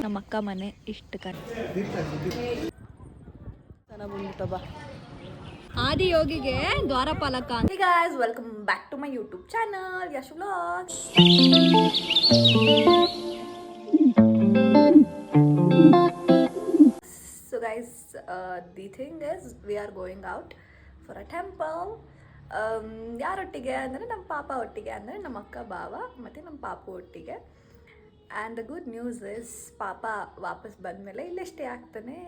ನಮ್ಮ ಅಕ್ಕ ಮನೆ ಇಷ್ಟು ಬಾ ಆದಿ ಯೋಗಿಗೆ ದ್ವಾರಪಾಲಕ. Hey guys, welcome back to my YouTube channel Yashu Vlogs. So guys, the thing is we are going out for a temple. ಯಾರೊಟ್ಟಿಗೆ ಅಂದರೆ ನಮ್ಮ ಪಾಪ ಒಟ್ಟಿಗೆ, ಅಂದರೆ ನಮ್ಮ ಅಕ್ಕ ಬಾವ ಮತ್ತು ನಮ್ಮ ಪಾಪು ಒಟ್ಟಿಗೆ. And the good news is ಪಾಪ ವಾಪಸ್ ಬಂದಮೇಲೆ ಇಲ್ಲೇ ಸ್ಟೇ ಆಗ್ತಾನೆ.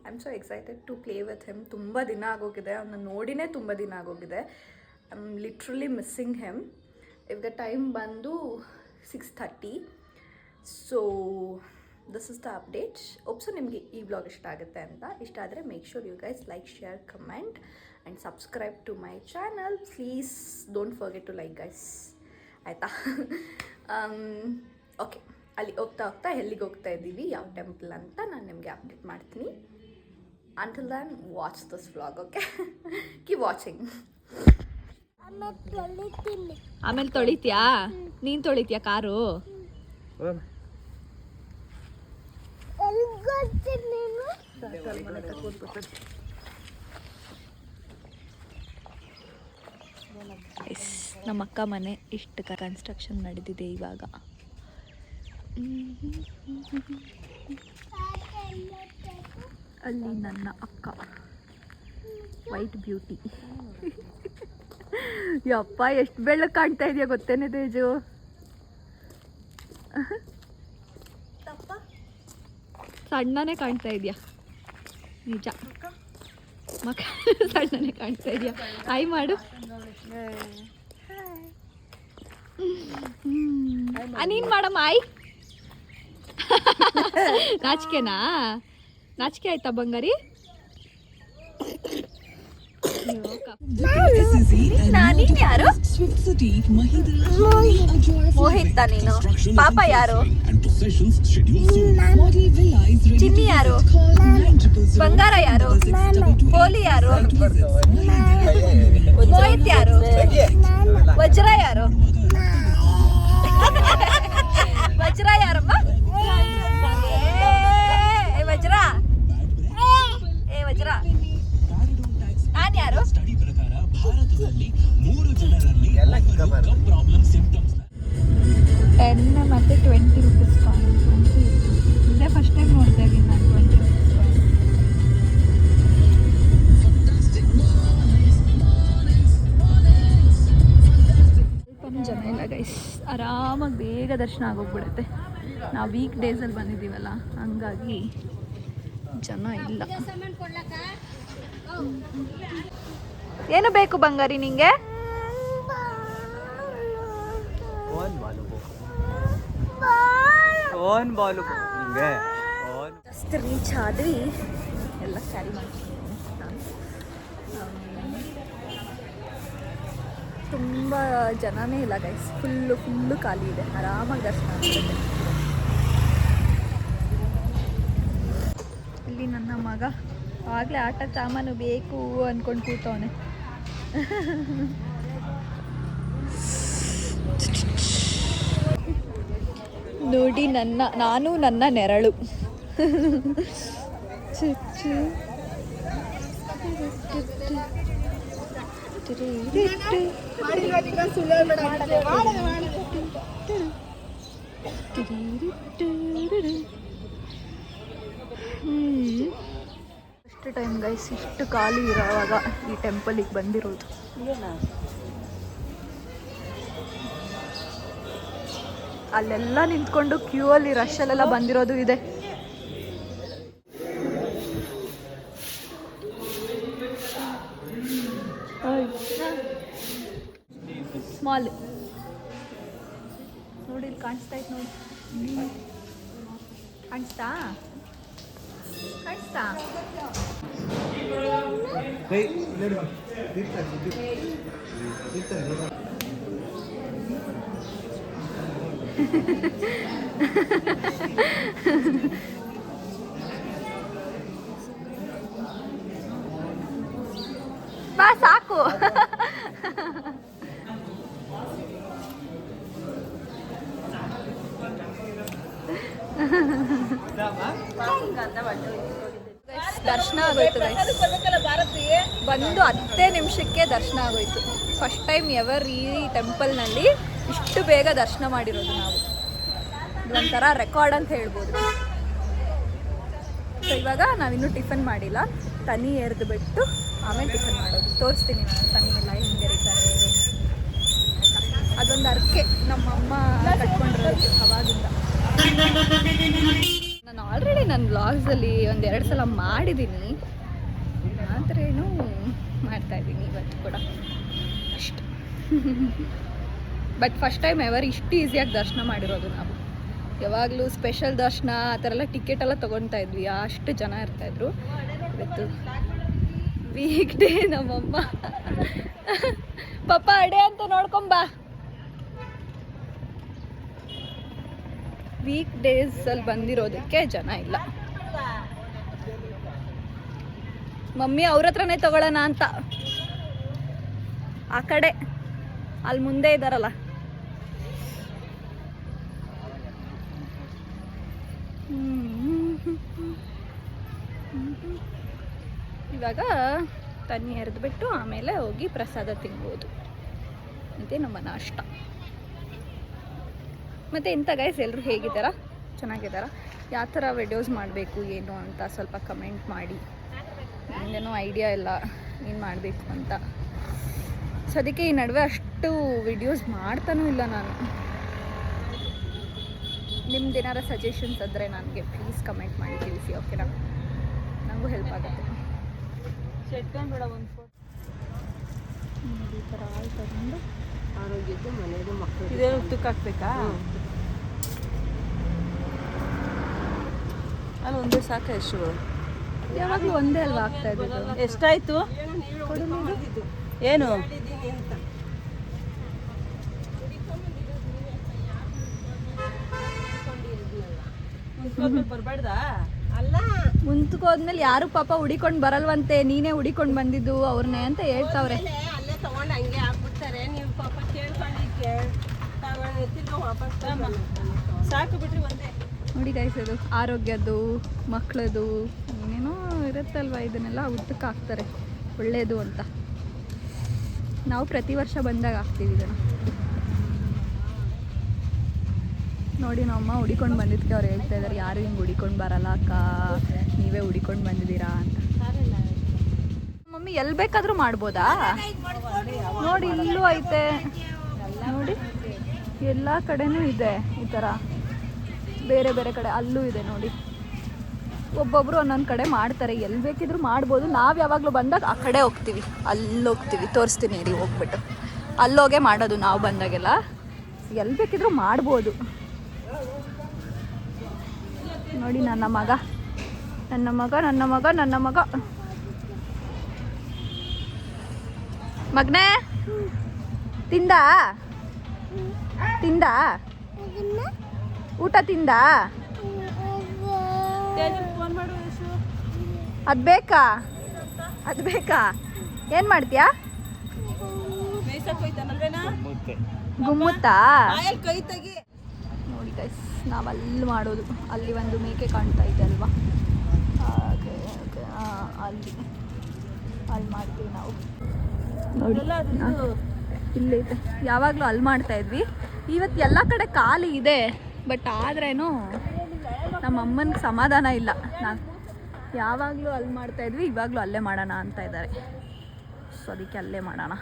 I am so excited to play with him. ತುಂಬ ದಿನ ಆಗೋಗಿದೆ, ಅವನ್ನ ನೋಡಿನೇ ತುಂಬ ದಿನ ಆಗೋಗಿದೆ. I am literally missing him. ಇವಾಗ ಟೈಮ್ ಬಂದು 6:30. So this is the updates. ಒಪ್ಸು ನಿಮಗೆ ಈ ವ್ಲಾಗ್ ಇಷ್ಟ ಆಗುತ್ತೆ ಅಂತ. ಇಷ್ಟ ಆದರೆ make sure you guys like, share, comment and subscribe to my channel. Please don't forget to like guys, ಆಯಿತಾ? ಓಕೆ, ಅಲ್ಲಿ ಹೋಗ್ತಾ ಎಲ್ಲಿಗೆ ಹೋಗ್ತಾ ಇದ್ದೀವಿ, ಯಾವ ಟೆಂಪಲ್ ಅಂತ ನಾನು ನಿಮಗೆ ಅಪ್ಡೇಟ್ ಮಾಡ್ತೀನಿ. Until then, watch this vlog, okay? Keep watching. ಆಮೇಲೆ ತೊಳಿತೀಯಾ? ನೀನು ತೊಳಿತೀಯಾ ಕಾರು? ನಮ್ಮ ಅಕ್ಕ ಮನೆ ಇಷ್ಟು ಕನ್ಸ್ಟ್ರಕ್ಷನ್ ನಡೆದಿದೆ ಇವಾಗ. ಅಲ್ಲಿ ನನ್ನ ಅಕ್ಕ ವೈಟ್ ಬ್ಯೂಟಿ. ಯಪ್ಪ ಎಷ್ಟು ಬೆಳ್ಳಗೆ ಕಾಣ್ತಾ ಇದೆಯಾ ಗೊತ್ತೇನೆ ತೇಜು? ಸಣ್ಣನೇ ಕಾಣ್ತಾ ಇದೆಯಾ ನಿಜ. ಮಕ್ಕ ಸಣ್ಣನೇ ಕಾಣ್ತಾ ಇದೆಯಾ? ಹಾಯ್ ಮಾಡು. ನೀನು ಮಾಡಮ್ಮ ಆಯ್. ನಾಚಿಕೆನಾ? ನಾಚಿಕೆ ಆಯ್ತಾ ಬಂಗಾರಿ? ಯಾರು? ಮೋಹಿತ. ನೀನು ಪಾಪ ಯಾರು? ಚಿನ್ನಿ ಯಾರು? ಬಂಗಾರ ಯಾರು? ಕೋಲಿ ಯಾರು? ಮೋಹಿತ್ ಯಾರು? ವಜ್ರ ಯಾರು? ವಜ್ರ ಯಾರಮ್ಮ? ವಜ್ರ, ಏ ವಜ್ರ, ನಾನು ಯಾರು? $10 ಮತ್ತು $20 ಕಾಯಿನ್. ಇದೇ ಫಸ್ಟ್ ಟೈಮ್ ನೋಡ್ತಾ ಇದ್ದೀನಿ ನಾನು $20 ಕಾಯಿನ್. ಸ್ವಲ್ಪನೂ ಜನ ಇಲ್ಲ ಗೈಸ್. ಆರಾಮಾಗಿ ಬೇಗ ದರ್ಶನ ಆಗೋಗ್ಬಿಡುತ್ತೆ. ನಾವು ವೀಕ್ ಡೇಸಲ್ಲಿ ಬಂದಿದ್ದೀವಲ್ಲ, ಹಂಗಾಗಿ ಜನ ಇಲ್ಲ. ಏನು ಬೇಕು ಬಂಗಾರಿ ನಿಂಗೆ? ಜಸ್ಟ್ ರೀಚ್ ಆದ್ವಿ, ಎಲ್ಲ ಕ್ಯಾರಿ ಮಾಡ್ತೀನಿ. ತುಂಬ ಜನನೇ ಇಲ್ಲ ಗೈಸ್, ಫುಲ್ಲು ಖಾಲಿ ಇದೆ. ಆರಾಮಾಗಿ ದರ್ಶನ ಆಗ್ತದೆ. ಇಲ್ಲಿ ನನ್ನ ಮಗ ಆಗಲೇ ಆಟ ಸಾಮಾನು ಬೇಕು ಅಂದ್ಕೊಂಡು ಕೂತವನೆ. ನೋಡಿ ನಾನು ನನ್ನ ನೆರಳು. ಅಷ್ಟು ಟೈಮ್ ಗೈಸ್, ಇಷ್ಟು ಖಾಲಿ ಇರೋವಾಗ ಈ ಟೆಂಪಲಿಗೆ ಬಂದಿರೋದು. ಅಲ್ಲೆಲ್ಲ ನಿಂತ್ಕೊಂಡು ಕ್ಯೂ ಅಲ್ಲಿ ರಶಲ್ಲೆಲ್ಲ ಬಂದಿರೋದು ಇದೆ. ಸ್ಮಾಲ್ ನೋಡಿ, ಇಲ್ಲಿ ಕಾಣಿಸ್ತಾ ಇತ್ತು ನೋಡಿ. ಕಾಣಿಸ್ತಾ? ಬಾ ಸಾಕು. ದರ್ಶನ ಆಗೋಯ್ತು ಬಂದು 10 ನಿಮಿಷಕ್ಕೆ ದರ್ಶನ ಆಗೋಯ್ತು. ಫಸ್ಟ್ ಟೈಮ್ ಎವರ್ ಈ ಟೆಂಪಲ್ನಲ್ಲಿ ಇಷ್ಟು ಬೇಗ ದರ್ಶನ ಮಾಡಿರೋದು ನಾವು. ಇದೊಂಥರ ರೆಕಾರ್ಡ್ ಅಂತ ಹೇಳ್ಬೋದು. ಸೊ ಇವಾಗ ನಾವಿನ್ನೂ ಟಿಫನ್ ಮಾಡಿಲ್ಲ, ತನಿ ಎರೆದು ಬಿಟ್ಟು ಆಮೇಲೆ ಟಿಫನ್ ಮಾಡೋದು. ತೋರಿಸ್ತೀನಿ ನಾನು ತನಿ ಎಲ್ಲ ಹಿಂಗೆ ಎರಿತಾರೆ. ಅದೊಂದು ಅರ್ಕೆ ನಮ್ಮಮ್ಮ ಕಟ್ಕೊಂಡಿರೋದು ಅವಾಗಿಂದ. ನಾನು ಆಲ್ರೆಡಿ ನನ್ನ ವ್ಲಾಗ್ಸಲ್ಲಿ 1-2 ಸಲ ಮಾಡಿದ್ದೀನಿ, ಆದ್ರೇನು ಮಾಡ್ತಾಯಿದ್ದೀನಿ ಇವತ್ತು ಕೂಡ ಅಷ್ಟು. ಬಟ್ ಫಸ್ಟ್ ಟೈಮ್ ಎವರ್ ಇಷ್ಟು ಈಸಿಯಾಗಿ ದರ್ಶನ ಮಾಡಿರೋದು ನಾವು. ಯಾವಾಗಲೂ ಸ್ಪೆಷಲ್ ದರ್ಶನ ಆ ಥರ ಎಲ್ಲ ಟಿಕೆಟ್ ಎಲ್ಲ ತೊಗೊತಾ ಇದ್ವಿ, ಅಷ್ಟು ಜನ ಇರ್ತಾಯಿದ್ರು. ಇವತ್ತು ವೀಕ್ ಡೇ. ನಮ್ಮಮ್ಮ ಪಪ್ಪ ಅಡೆ ಅಂತ ನೋಡ್ಕೊಂಬಾ. ವೀಕ್ ಡೇಸಲ್ಲಿ ಬಂದಿರೋದಕ್ಕೆ ಜನ ಇಲ್ಲ. ಮಮ್ಮಿ ಅವ್ರ ಹತ್ರನೇ ತಗೊಳ್ಳೋಣ ಅಂತ ಆ ಕಡೆ ಅಲ್ಲಿ ಮುಂದೆ ಇದ್ದಾರಲ್ಲ. ಇವಾಗ ತಣ್ಣಿ ಎರೆದು ಬಿಟ್ಟು ಆಮೇಲೆ ಹೋಗಿ ಪ್ರಸಾದ ತಿನ್ಬೋದು. ಇದೇ ನಮ್ಮ ನಾಷ್ಟ. ಮತ್ತು ಇಂಥ ಗೈಸ್ ಎಲ್ಲರೂ ಹೇಗಿದ್ದಾರಾ? ಚೆನ್ನಾಗಿದ್ದಾರಾ? ಯಾವ ಥರ ವಿಡಿಯೋಸ್ ಮಾಡಬೇಕು ಏನು ಅಂತ ಸ್ವಲ್ಪ ಕಮೆಂಟ್ ಮಾಡಿ. ಏನೋ ಐಡಿಯಾ ಇಲ್ಲ ಏನು ಮಾಡಬೇಕು ಅಂತ. ಸೊ ಅದಕ್ಕೆ ಈ ನಡುವೆ ಅಷ್ಟು ವಿಡಿಯೋಸ್ ಮಾಡ್ತಾನೂ ಇಲ್ಲ ನಾನು. ನಿಮ್ದು ಏನಾರ ಸಜೆಷನ್ಸ್ ಆದರೆ ನನಗೆ ಪ್ಲೀಸ್ ಕಮೆಂಟ್ ಮಾಡಿ ತಿಳಿಸಿ, ಓಕೆನಾ? ನನಗೂ ಹೆಲ್ಪ್ ಆಗುತ್ತೆ. ಬೇಡ ಒಂದು ಈ ಥರ ಹಾಲು ತಗೊಂಡು ಆರೋಗ್ಯದ್ದು ಮನೆಯದು ಮಕ್ಕಳು ಇದೇ ತುಕ್ಕ ಹಾಕ್ಬೇಕಾ? ಅಲ್ಲಿ ಒಂದೇ ಸಾಕ? ಎಷ್ಟು? ಯಾವಾಗಲೂ ಒಂದೇ ಅಲ್ವಾ ಆಗ್ತಾ ಇದ್ದು? ಎಷ್ಟಾಯ್ತು? ಏನು ಬರ್ಬಾರ್ದಾ? ಅಲ್ಲ, ಮುಂತಕೋದ್ಮೇಲೆ ಯಾರು ಪಾಪ ಹುಡಿಕೊಂಡು ಬರಲ್ವಂತೆ, ನೀನೇ ಹುಡಿಕೊಂಡು ಬಂದಿದ್ದು ಅವ್ರನ್ನೇ ಅಂತ ಹೇಳ್ತಾವ್ರೆ. ಅಲ್ಲೇ ತಗೊಂಡು ಹಂಗೆ ಹಾಕ್ಬಿಡ್ತಾರೆ. ನೀವು ಪಾಪ ಕೇಳ್ಕೊಂಡಿಕ್ಕೆ ವಾಪಸ್ ಸಾಕು ಬಿಟ್ರಿ. ಒಂದೇ ನೋಡಿ ಗೈಸ್, ಅದು ಆರೋಗ್ಯದ್ದು, ಮಕ್ಕಳದು ಏನೇನೋ ಇರುತ್ತಲ್ವ, ಇದನ್ನೆಲ್ಲ ಉದ್ದಕ್ಕೆ ಹಾಕ್ತಾರೆ ಒಳ್ಳೆಯದು ಅಂತ. ನಾವು ಪ್ರತಿ ವರ್ಷ ಬಂದಾಗ ಹಾಕ್ತೀವಿ ಇದನ್ನು. ನೋಡಿ ನಮ್ಮಮ್ಮ ಹುಡಿಕೊಂಡು ಬಂದಿದ್ದಕ್ಕೆ ಅವ್ರು ಹೇಳ್ತಾ ಇದ್ದಾರೆ, ಯಾರು ಹಿಂಗೆ ಹುಡಿಕೊಂಡು ಬರಲ್ಲ ಅಕ್ಕ, ನೀವೇ ಹುಡಿಕೊಂಡು ಬಂದಿದ್ದೀರಾ ಅಂತ. ಮಮ್ಮಿ ಎಲ್ಲಿ ಬೇಕಾದರೂ ಮಾಡ್ಬೋದಾ? ನೋಡಿ ಇಲ್ಲೂ ಐತೆ, ನೋಡಿ ಎಲ್ಲ ಕಡೆನೂ ಇದೆ ಈ ಥರ. ಬೇರೆ ಬೇರೆ ಕಡೆ ಅಲ್ಲೂ ಇದೆ ನೋಡಿ. ಒಬ್ಬೊಬ್ಬರು ಒಂದೊಂದು ಕಡೆ ಮಾಡ್ತಾರೆ, ಎಲ್ಲಿ ಬೇಕಿದ್ರೂ ಮಾಡ್ಬೋದು. ನಾವು ಯಾವಾಗಲೂ ಬಂದಾಗ ಆ ಕಡೆ ಹೋಗ್ತೀವಿ, ಅಲ್ಲಿ ಹೋಗ್ತೀವಿ. ತೋರಿಸ್ತೀನಿ ಇರಿ, ಹೋಗ್ಬಿಟ್ಟು ಅಲ್ಲೋಗೆ ಮಾಡೋದು ನಾವು ಬಂದಾಗೆಲ್ಲ. ಎಲ್ಲಿ ಬೇಕಿದ್ರೂ ಮಾಡ್ಬೋದು. ನೋಡಿ ನನ್ನ ಮಗ ನನ್ನ ಮಗ ನನ್ನ ಮಗ ನನ್ನ ಮಗ ಮಗನೇ ತಿಂದ ತಿಂದ ಊಟ ತಿಂದ? ಅದು ಬೇಕಾ? ಅದು ಬೇಕಾ? ಏನು ಮಾಡ್ತೀಯಾ? ಗುಮ್ಮುತ್ತಾ? ನೋಡಿ ಗೈಸ್, ನಾವು ಅಲ್ಲಿ ಮಾಡೋದು. ಅಲ್ಲಿ ಒಂದು ಮೇಕೆ ಕಾಣ್ತಾ ಇದೆ ಅಲ್ವಾ, ಹಾಗೆ ಅಲ್ಲಿ ಅಲ್ಲಿ ಮಾಡ್ತೀವಿ ನಾವು. ನೋಡಿ ಇಲ್ಲೇ ಇದೆ. ಯಾವಾಗಲೂ ಅಲ್ಲಿ ಮಾಡ್ತಾ ಇದ್ವಿ. ಇವತ್ತು ಎಲ್ಲ ಕಡೆ ಖಾಲಿ ಇದೆ, ಬಟ್ ಆದ್ರೇನು ನಮ್ಮ ಅಮ್ಮನಿಗೆ ಸಮಾಧಾನ ಇಲ್ಲ. ನಾನು ಯಾವಾಗಲೂ ಅಲ್ಲಿ ಮಾಡ್ತಾಯಿದ್ವಿ, ಇವಾಗಲೂ ಅಲ್ಲೇ ಮಾಡೋಣ ಅಂತ ಇದ್ದಾರೆ. ಸೊ ಅದಕ್ಕೆ ಅಲ್ಲೇ ಮಾಡೋಣ.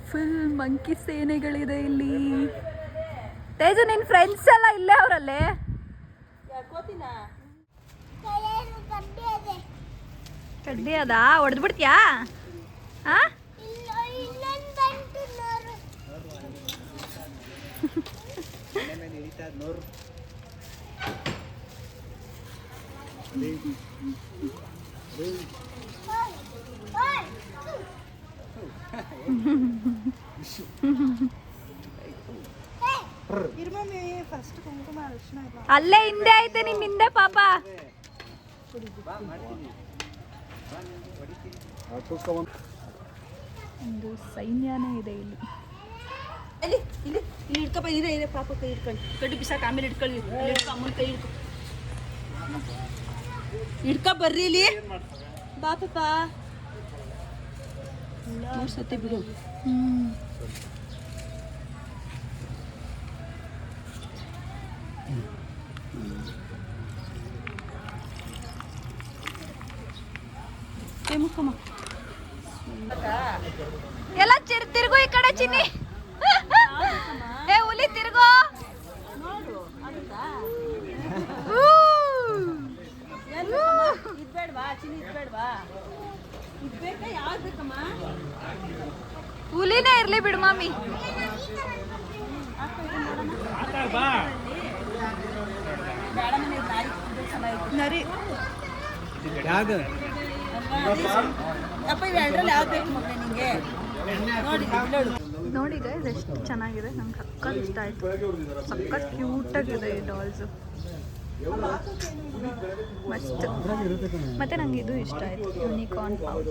ಫುಲ್ ಮಂಕಿ ಸೇನೆಗಳಿದೆ ಇಲ್ಲಿ. ತೇಜು, ನಿನ್ನ ಫ್ರೆಂಡ್ಸ್ ಎಲ್ಲ ಇಲ್ಲೇ ಅವರಲ್ಲೇ. ಕಡ್ಡಿ ಅದ? ಹೊಡೆದು ಬಿಡ್ತೀಯಾ? ಹಾಂ, ಅಲ್ಲೇ ಹಿಂದೆ ಐತೆ, ನಿಮ್ಮ ಹಿಂದೆ ಪಾಪ. ಒಂದು ಸೈನ್ಯನೇ ಇದೆ ಇಲ್ಲಿ. ಇಲ್ಲಿ ಇಲ್ಲಿ ಇಲ್ಲಿ ಹಿಡ್ಕಪ್ಪ, ಇದೆ ಪಾಪ ಕೈ ಹಿಡ್ಕೊಳ್ಳಿ, ಕಡ್ಡು ಬಿಸಾಕ ಆಮೇಲೆ ಹಿಡ್ಕೊಳ್ಳಿ, ಹಿಡ್ಕೊ ಅಮ್ಮನ ಕೈ ಹಿಡ್ಕೊ, ಬರ್ರಿ ಇಲ್ಲಿ ಬಾ ಪಾಪ. 3 ಸತಿ ಬಿಡು. ಮುಖಮ್ಮ ಎಲ್ಲ ತಿರ್ಗು ಈ ಕಡೆ ಚಿನ್ನಿ. ಏ ಹುಲಿ ತಿರ್ಗೋ. ಇದ್ಬೇಡ್ವಾ ಚಿನ್ನಿ, ಇದ್ಬೇಡ್ವಾ? ಇದ್ಬೇಕಾ? ಯಾವ್ದು ಬೇಕಮ್ಮ? ಹುಲಿನೇ ಇರ್ಲಿ ಬಿಡು ಮಾಮಿ. ನರಿ ಯಾವ್ದು ಅಪ್ಪ, ಇವೆರಡರಲ್ಲಿ ಯಾವ್ದು ಬೇಕು ಮಕ್ಕಳೇ ನಿಂಗೆ? ನೋಡಿ ನೋಡು. ನೋಡಿ ಗೈಸ್ ಎಷ್ಟು ಚೆನ್ನಾಗಿದೆ, ನಂಗೆ ಸಕ್ಕತ್ ಇಷ್ಟ ಆಯಿತು. ಸಕ್ಕತ್ ಕ್ಯೂಟಾಗಿದೆ ಈ ಡಾಲ್ಸು, ಮಸ್ತ್. ಮತ್ತು ನಂಗೆ ಇದು ಇಷ್ಟ ಆಯಿತು, unicorn pouch.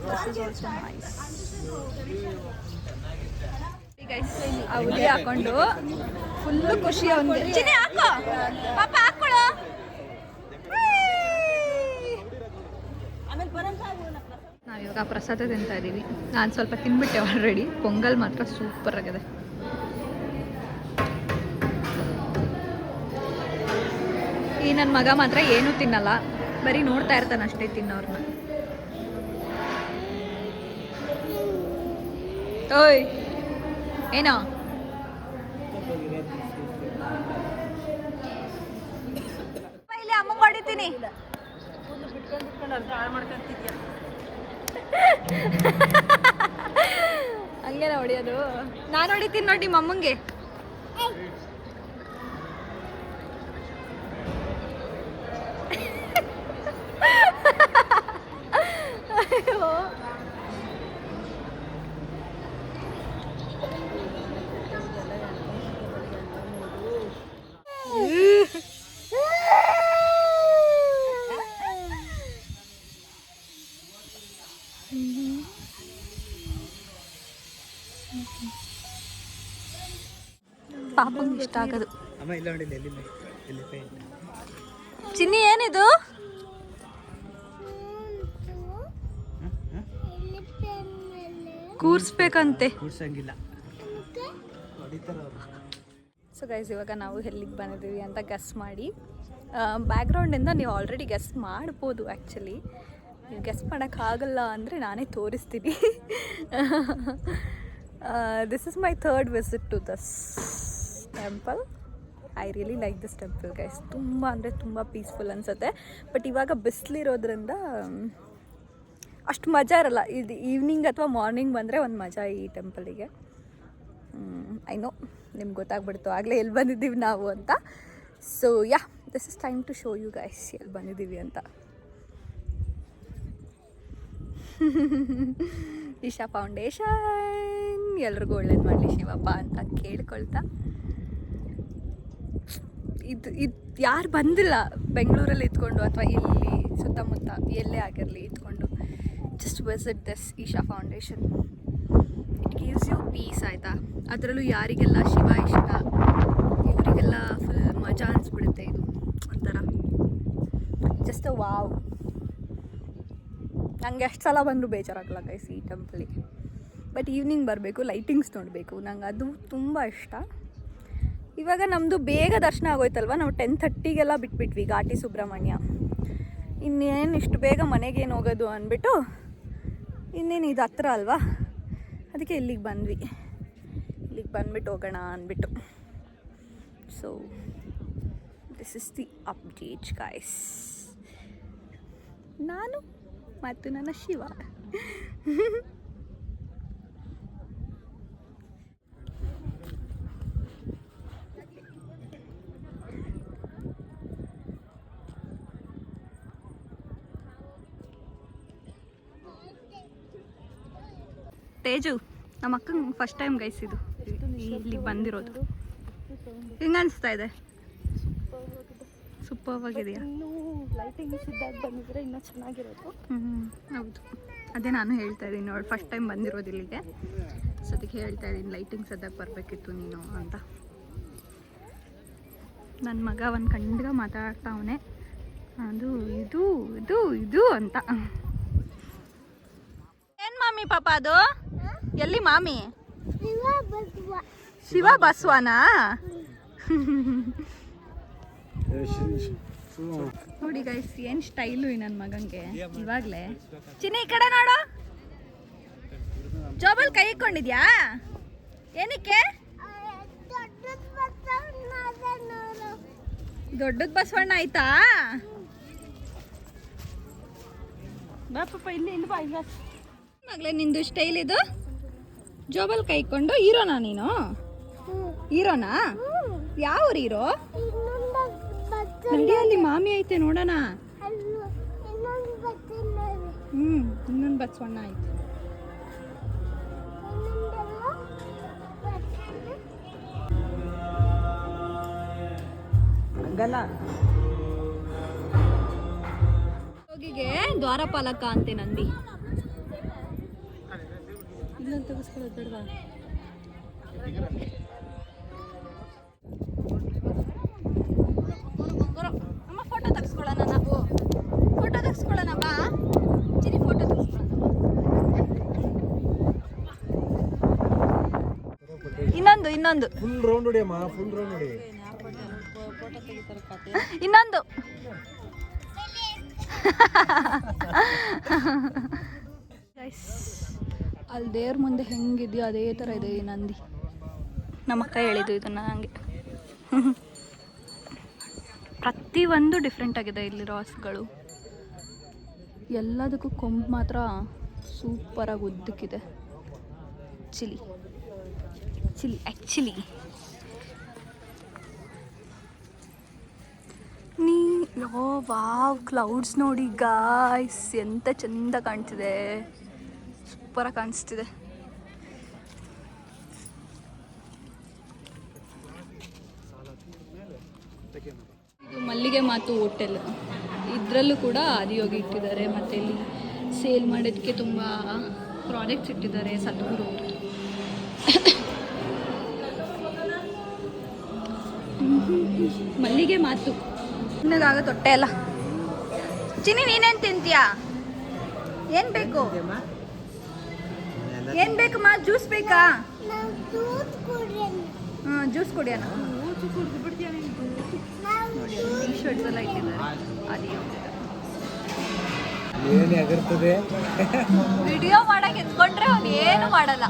This is also nice. Guys ಆ ಹುಲಿ ಹಾಕೊಂಡು ಫುಲ್ಲು ಖುಷಿ ಅವನಿಗೆ. ಚಿನ್ನಿ ಹಾಕೋ ಪಾಪ, ಹಾಕೊಳ್ಳೋ. ನಾವಿವಾಗ ಪ್ರಸಾದ ತಿಂತಾ ಇದ್ದೀವಿ. ನಾನು ಸ್ವಲ್ಪ ತಿನ್ಬಿಟ್ಟೆ ಆಲ್ರೆಡಿ. ಪೊಂಗಲ್ ಮಾತ್ರ ಸೂಪರ್ ಆಗಿದೆ. ಈ ನನ್ನ ಮಗ ಮಾತ್ರ ಏನೂ ತಿನ್ನಲ್ಲ, ಬರೀ ನೋಡ್ತಾ ಇರ್ತಾನೆ ಅಷ್ಟೇ ತಿನ್ನೋರ್ನ. ಓಯ್ ಏನೋ ಇಲ್ಲಿ ಅಮ್ಮ ಹೊಡಿತೀನಿ. ಹಂಗೇನ ಹೊಡಿಯೋದು? ನಾನು ಹೊಡಿತೀನಿ ನೋಡಿ ಮಮ್ಮಂಗೆ. ಅಯ್ಯೋ ಪಾಪಂಗೆ ಇಷ್ಟ ಆಗೋದು. ಅಮ್ಮ ಇಲ್ಲ ನೋಡಿ, ಚಿನ್ನಿ ಏನಿದು? ಕೂರ್ಸ್ಬೇಕಂತೆ. ಕೂರ್ಸಂಗಿಲ್ಲ. ಸೊ ಗೈಸ್ ಇವಾಗ ನಾವು ಎಲ್ಲಿಗೆ ಬಂದಿದ್ದೀವಿ ಅಂತ ಗೆಸ್ ಮಾಡಿ. ಬ್ಯಾಕ್ಗ್ರೌಂಡಿಂದ ನೀವು ಆಲ್ರೆಡಿ ಗೆಸ್ ಮಾಡ್ಬೋದು. ಆ್ಯಕ್ಚುಲಿ ನೀವು ಗೆಸ್ ಮಾಡೋಕ್ಕಾಗಲ್ಲ ಅಂದರೆ ನಾನೇ ತೋರಿಸ್ತೀನಿ. This is my third visit to this temple. I really like this temple guys. ತುಂಬ ಅಂದರೆ ತುಂಬ ಪೀಸ್ಫುಲ್ ಅನಿಸುತ್ತೆ. ಬಟ್ ಇವಾಗ ಬಿಸಿಲಿರೋದ್ರಿಂದ ಅಷ್ಟು ಮಜಾ ಇರಲ್ಲ. ಇದು ಈವ್ನಿಂಗ್ ಅಥವಾ ಮಾರ್ನಿಂಗ್ ಬಂದರೆ ಒಂದು ಮಜಾ ಈ ಟೆಂಪಲಿಗೆ. ಐ ನೋ ನಿಮ್ಗೆ ಗೊತ್ತಾಗ್ಬಿಡ್ತು ಆಗಲೇ ಎಲ್ಲಿ ಬಂದಿದ್ದೀವಿ ನಾವು ಅಂತ. So yeah, this is time to show you guys ಎಲ್ಲಿ ಬಂದಿದ್ದೀವಿ ಅಂತ. ಇಶಾ ಫೌಂಡೇಶನ್ ಎಲ್ರಿಗೂ ಒಳ್ಳೇದು ಮಾಡಲಿ ಶಿವಪ್ಪ ಅಂತ ಕೇಳ್ಕೊಳ್ತಾ. ಇದು ಯಾರು ಬಂದಿಲ್ಲ ಬೆಂಗಳೂರಲ್ಲಿ ಇದ್ಕೊಂಡು ಅಥವಾ ಇಲ್ಲಿ ಸುತ್ತಮುತ್ತ ಎಲ್ಲೇ ಆಗಿರಲಿ ಇದ್ಕೊಂಡು, just visit this Isha foundation. It gives you peace ಆಯಿತಾ. ಅದರಲ್ಲೂ ಯಾರಿಗೆಲ್ಲ ಶಿವ ಇಷ್ಟ ಇವರಿಗೆಲ್ಲ ಫುಲ್ ಮಜಾ ಅನಿಸ್ಬಿಡುತ್ತೆ. ಇದು ಒಂಥರ ಜಸ್ಟ್ ವಾವ್. ನನಗೆ ಎಷ್ಟು ಸಲ ಬಂದರೂ ಬೇಜಾರಾಗಲ್ಲ ಗೈಸ್ ಈ ಟೆಂಪಲಿಗೆ. ಬಟ್ ಈವ್ನಿಂಗ್ ಬರಬೇಕು, ಲೈಟಿಂಗ್ಸ್ ನೋಡಬೇಕು, ನಂಗೆ ಅದು ತುಂಬ ಇಷ್ಟ. ಇವಾಗ ನಮ್ಮದು ಬೇಗ ದರ್ಶನ ಆಗೋಯ್ತಲ್ವ, ನಾವು 10:30ಗೆಲ್ಲ ಬಿಟ್ಬಿಟ್ವಿ ಘಾಟಿ ಸುಬ್ರಹ್ಮಣ್ಯ. ಇನ್ನೇನು ಇಷ್ಟು ಬೇಗ ಮನೆಗೇನು ಹೋಗೋದು ಅಂದ್ಬಿಟ್ಟು, ಇನ್ನೇನು ಇದು ಹತ್ರ ಅಲ್ವಾ, ಅದಕ್ಕೆ ಇಲ್ಲಿಗೆ ಬಂದ್ವಿ. ಇಲ್ಲಿಗೆ ಬಂದ್ಬಿಟ್ಟು ಹೋಗೋಣ ಅಂದ್ಬಿಟ್ಟು. So this is the update guys. ನಾನು ಮತ್ತು ನನ್ನ ಶಿವ. ತೇಜು ನಮ್ಮ ಅಕ್ಕಂಗೆ ಫಸ್ಟ್ ಟೈಮ್ ಗೈಸ್ ಇದು ಇಲ್ಲಿಗೆ ಬಂದಿರೋದು. ಹೆಂಗೆ ಅನಿಸ್ತಾ ಇದೆ? ಸೂಪರ್ ಆಗಿದೆಯಾ? ಇನ್ನೂ ಲೈಟಿಂಗ್ಸ್ ಇದ್ದಾಗ ಬಂದಿದ್ರೆ ಇನ್ನೂ ಚೆನ್ನಾಗಿರೋದು. ಹೌದು, ಅದೇ ನಾನು ಹೇಳ್ತಾ ಇದ್ದೀನಿ ನೋಡಿ, ಫಸ್ಟ್ ಟೈಮ್ ಬಂದಿರೋದು ಇಲ್ಲಿಗೆ. ಅದಕ್ಕೆ ಹೇಳ್ತಾ ಇದ್ದೀನಿ ಲೈಟಿಂಗ್ಸ್ ಅದಕ್ಕೆ ಬರಬೇಕಿತ್ತು ನೀನು ಅಂತ. ನನ್ನ ಮಗ ಒಂದು ಕಂಡಿಗ ಮಾತಾಡ್ತಾವನೆ, ಅದು ಇದು ಇದು ಇದು ಅಂತ. ಏನು ಮಾಮಿ ಪಾಪ ಅದು? ಎಲ್ಲಿ ಮಾಮಿ? ಶಿವ ಬಸವನಾ? ನೋಡಿ ಗೈಸ್ ಏನು ಸ್ಟೈಲು ಈ ನನ್ನ ಮಗಂಗೆ ಇವಾಗಲೇ. ಚಿನ್ನಿ ಈ ಕಡೆ ನೋಡು, ಜೋಬಲ್ ಕೈ ಇಟ್ಕೊಂಡಿದ್ಯಾ? ಏನಕ್ಕೆ? ದೊಡ್ಡದ ಬಸವಣ್ಣ ಆಯ್ತಾ? ಬಾ ಪಾಪ ಇಲ್ಲಿ ಇಲ್ಲಿ ಬಾ ಇಲ್ಲ ಮಗಳೇ, ನಿಂದು ಸ್ಟೈಲ್ ಇದು. ಜೋಬಲ್ ಕೈ ಇಟ್ಕೊಂಡು ಹೀರೋನಾ ನೀನು? ಹೀರೋನಾ? ಯಾವ ಹೀರೋ? ನಡಿಯಲ್ಲಿ ಮಾಮಿ ಐತೆ ನೋಡೋಣ. ಇನ್ನೊಂದು ಬಸವಣ್ಣ ಐತೆ. ಹೋಗಿಗೆ ದ್ವಾರಪಾಲಕ ಅಂತೆ ನಂದಿ. ಇಲ್ಲೊಂದು ತೆಗೆಸ್ಕೊಳ್ಳೋದು ಬೇಡವಾ? ಅಮ್ಮ ಫೋಟೋ ತೆಗೆಸ್ಕೊಳ್ಳೋಣ, ನಾವು ಫೋಟೋ ತೆಗೆಸ್ಕೊಳ್ಳೋಣ ಬಾ ಚಿನಿ, ಫೋಟೋ ತೆಗೆಸ್ಕೊಳ್ಳೋಣ. ಇನ್ನೊಂದು ಫುಲ್ ರೌಂಡ್ ಹೊಡಿ ಅಮ್ಮ, ಫುಲ್ ರೌಂಡ್ ಹೊಡಿ. ಇನ್ನೊಂದು ಅಲ್ಲಿ ದೇವ್ರ ಮುಂದೆ ಹೆಂಗಿದೆಯೋ ಅದೇ ಥರ ಇದೆ ಈ ನಂದಿ. ನಮ್ಮಕ್ಕ ಹೇಳಿದ್ದು ಇದನ್ನು ನನಗೆ. ಪ್ರತಿಯೊಂದು ಡಿಫ್ರೆಂಟ್ ಆಗಿದೆ ಇಲ್ಲಿರೋ ಹಸುಗಳು. ಎಲ್ಲದಕ್ಕೂ ಕೊಂಬು ಮಾತ್ರ ಸೂಪರಾಗಿ ಉದ್ದಕ್ಕಿದೆ. ಚಿಲಿ ಆ್ಯಕ್ಚುಲಿ ವಾವ್, ಕ್ಲೌಡ್ಸ್ ನೋಡಿ ಗಾಯ್ಸ್, ಎಂತ ಚಂದ ಕಾಣ್ತಿದೆ, ಸೂಪರಾಗಿ ಕಾಣಿಸ್ತಿದೆ. ಇದು ಮಲ್ಲಿಗೆ ಮಾತು ಹೋಟೆಲ್. ಇದರಲ್ಲೂ ಕೂಡ ಆದಿಯೋಗಿ ಇಟ್ಟಿದ್ದಾರೆ, ಮತ್ತು ಇಲ್ಲಿ ಸೇಲ್ ಮಾಡೋದಕ್ಕೆ ತುಂಬ ಪ್ರಾಡಕ್ಟ್ಸ್ ಇಟ್ಟಿದ್ದಾರೆ. ಸದ್ಗುರು ಮಲ್ಲಿಗೆ ಮಾತು. ಇನ್ನದಾಗ ತೊಟ್ಟೆ ಅಲ್ಲ. ಚಿನ್ನಿ ನೀನೇನು ತಿಂತೀಯಾ? ಏನು ಬೇಕು? ಏನು ಬೇಕಮ್ಮ? ಜ್ಯೂಸ್ ಬೇಕಾ? ಜ್ಯೂಸ್ ಕುಡಿಯೋಣ. ನೋಡಿ ಟೀ ಶರ್ಟ್ಸ್ ಎಲ್ಲ ಇಟ್ಟಿದ್ದಾರೆ. ವಿಡಿಯೋ ಮಾಡಕ್ಕೆ ಎತ್ಕೊಂಡ್ರೆ ಅವ್ನು ಏನು ಮಾಡಲ್ಲ.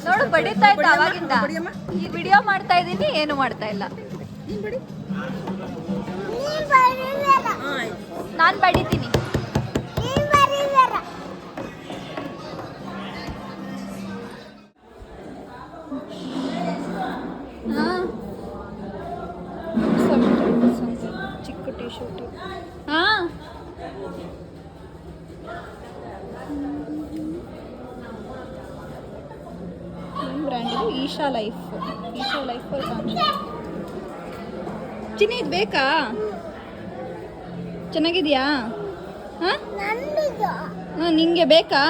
ನೋಡು ಬಡಿತಾ ಇದ್ದ ಅವಾಗಿಂದ. ಈ ವಿಡಿಯೋ ಮಾಡ್ತಾ ಇದ್ದೀನಿ, ಏನು ಮಾಡ್ತಾ ಇಲ್ಲ. ನಾನು ಬಡಿತೀನಿ. ಚಿಕ್ಕ ಟೀ ಶರ್ಟ್. ಹಾಂ ಬ್ರ್ಯಾಂಡ್ ಇದು ಈಶಾ ಲೈಫ್ ಚಿನ್ನಿ, ಇದು ಬೇಕಾ? ಚೆನ್ನಾಗಿದೆಯಾ? ಹಾಂ ನಿಂಗೆ ಬೇಕಾ?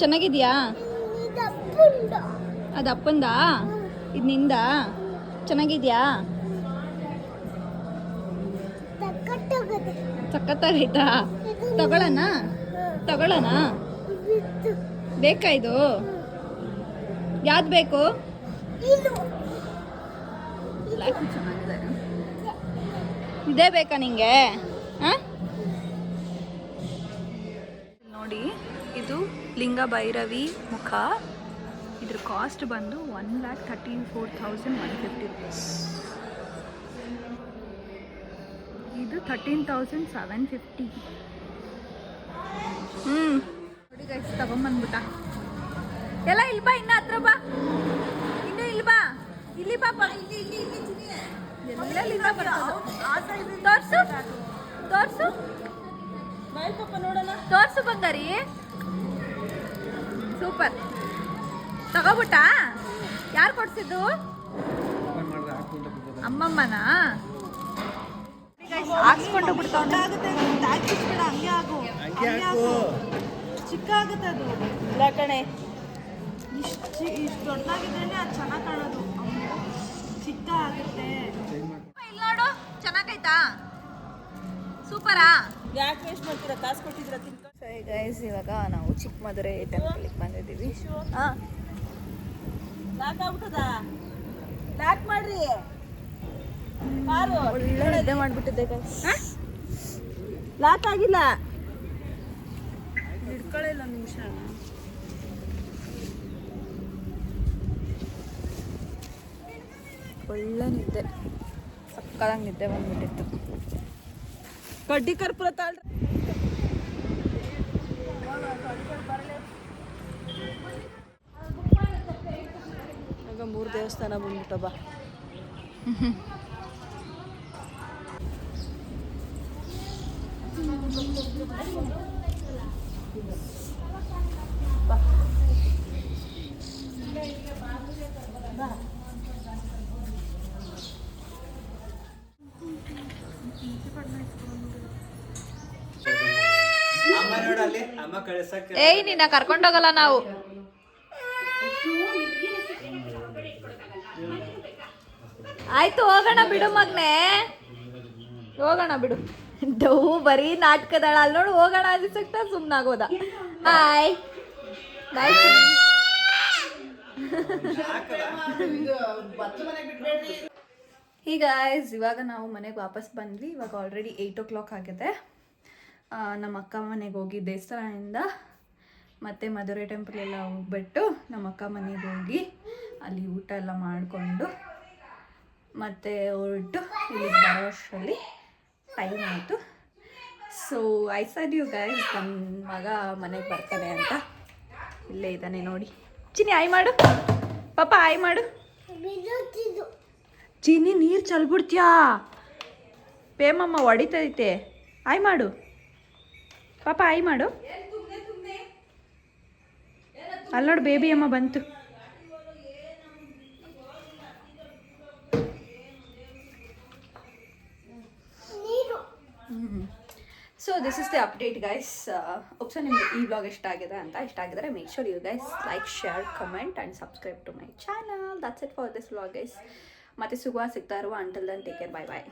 ಚೆನ್ನಾಗಿದೆಯಾ? ಅದು ಅಪ್ಪಂದಾ? ಇದು ನಿಂದ? ಚೆನ್ನಾಗಿದೆಯಾ? ಸಖತ್ತಾಗೈತಾ? ತಗೊಳ್ಳೋಣ? ಬೇಕಾ ಇದು? ಯಾವ್ದು ಬೇಕು? ಚೆನ್ನಾಗಿದೆ. ಇದೇ ಬೇಕಾ ನಿಂಗೆ? ಹಾಂ ನೋಡಿ, ಇದು ಲಿಂಗ ಭೈರವಿ ಮುಖ. ಇದ್ರ ಕಾಸ್ಟ್ ಬಂದು 1,34,150 ರೂಪೀಸ್. ಇದು 13,750. ನೋಡಿ ಗೈಸ್, ತಗೊಂಬಂದ್ಬಿಟ್ಟ ಎಲ್ಲ. ಇಲ್ಲಿ ಬಾ, ಇನ್ನ ಹತ್ರ ಬಾ, ಇನ್ನು ಇಲ್ಲಿ ಬಾ, ಇಲ್ಲಿ ಪಾಪ, ಎಲ್ಲೆಲ್ಲಿಂದ ಬರೋದು? ತೋರ್ಸು ನೋಡೋಣ. ತೋರ್ಸು ಬಂಗಾರಿ. ಸೂಪರ್. ತಗೋಬಿಟ್ಟ? ಯಾರು ಕೊಡ್ಸಿದ್ದು? ಅಮ್ಮಮ್ಮನಾ? ಹಾಕ್ಸ್ಕೊಂಡು ಬಿಡ್ತಾವ. ಚಿಕ್ಕ ಆಗುತ್ತೆ ಅದು. ಇಲ್ಲ ಕಣೆ, ಇಷ್ಟು ದೊಡ್ಡದಾಗಿದ್ರೆ ಅದು ಚೆನ್ನಾಗಿ ಕಾಣೋದು, ಚಿಕ್ಕ ಆಗುತ್ತೆ. ಇಲ್ಲಿ ನೋಡು, ಚೆನ್ನಾಗೈತಾ? ಸೂಪರಾ? ಯಾಕೆ ವೇಸ್ಟ್ ಮಾಡ್ತೀರಾ? ಕಾಸು ಕೊಟ್ಟಿದ್ದೀರಾ ತಿನ್ಕೊಂಡು. ಸರಿ ಗೈಸ್, ಇವಾಗ ನಾವು ಚಿಕ್ಕಮದುರೆ ಟೆಂಪಲ್ಗೆ ಬಂದಿದ್ದೀವಿ. ಹಾಂ, ಲಾಕ್ ಆಗ್ಬಿಟ್ಟದ? ಲಾಕ್ ಮಾಡ್ರಿ ಕಾರು. ಒಳ್ಳೆ ನಿದ್ದೆ ಮಾಡಿಬಿಟ್ಟಿದ್ದೆ ಗೈಸ್. ಲಾಕ್ ಆಗಿಲ್ಲ, ಹಿಡ್ಕೊಳ್ಳಿಲ್ಲ ನಿಮಿಷ. ಒಳ್ಳೆ ನಿದ್ದೆ, ಸಕ್ಕದಾಗಿ ನಿದ್ದೆ ಬಂದ್ಬಿಟ್ಟಿತ್ತು. ಕಡ್ಡಿ ಕರ್ಪೂರ ತಾಳ್ರಿ. ಆಗ 3 ದೇವಸ್ಥಾನ ಬಂದ್ಬಿಟ್ಟ ಬಾ. ಏಯ್, ನಿನ್ನ ಕರ್ಕೊಂಡೋಗಲ್ಲ ನಾವು. ಆಯ್ತು, ಹೋಗೋಣ ಬಿಡು ಮಗ್ನೆ, ಹೋಗೋಣ ಬಿಡು. ಡೌ ಬರೀ ನಾಟಕದಳ ಅಲ್ಲಿ ನೋಡು. ಹೋಗೋಣ ಅನ್ಸಕ್ತ ಸುಮ್ಮನಾಗೋದ. ಬಾಯ್ ಬಾಯ್. ಈಗ ಇವಾಗ ನಾವು ಮನೆಗೆ ವಾಪಸ್ ಬಂದ್ವಿ. ಇವಾಗ ಆಲ್ರೆಡಿ 8 o'clock ಆಗಿದೆ. ನಮ್ಮ ಅಕ್ಕ ಮನೆಗೆ ಹೋಗಿ ದೇವಸ್ಥಾನದಿಂದ ಮತ್ತು ಮಧುರೈ ಟೆಂಪಲ್ ಎಲ್ಲ ಹೋಗ್ಬಿಟ್ಟು ನಮ್ಮ ಅಕ್ಕ ಮನೆಗೆ ಹೋಗಿ ಅಲ್ಲಿ ಊಟ ಎಲ್ಲ ಮಾಡಿಕೊಂಡು ಮತ್ತು ಹೊರಟು ಇಲ್ಲಿಗೆ ಬರೋ ಅಷ್ಟರಲ್ಲಿ ಟೈಮ್ ಆಯಿತು. So I said you guys, ನನ್ನ ಮಗ ಮನೆಗೆ ಬರ್ತಾನೆ ಅಂತ. ಇಲ್ಲೇ ಇದ್ದಾನೆ ನೋಡಿ. ಚಿನ್ನಿ ಆಯ್ ಮಾಡು, ಪಾಪ ಆಯ್ ಮಾಡು. ಚಿನ್ನಿ ನೀರು ಚಲ್ಬಿಡ್ತೀಯಾ? ಪೇಮಮ್ಮ ಹೊಡಿತೈತೆ. ಆಯ್ ಮಾಡು ಪಾಪ, ಆಯ್ ಮಾಡು. ಅಲ್ಲಿ ನೋಡು, ಬೇಬಿ ಅಮ್ಮ ಬಂತು. So this is the update guys. ಒಪ್ಸ ನಿಮಗೆ ಈ ವ್ಲಾಗ್ ಇಷ್ಟ ಆಗಿದೆ ಅಂತ. ಇಷ್ಟ ಆಗಿದ್ರೆ make sure you guys like, share, comment and subscribe to my channel. That's it for this vlog guys. ಮತ್ತೆ ಸಿಗ್ತಾ ಇರುವ. Until then take care, bye ಬಾಯ್.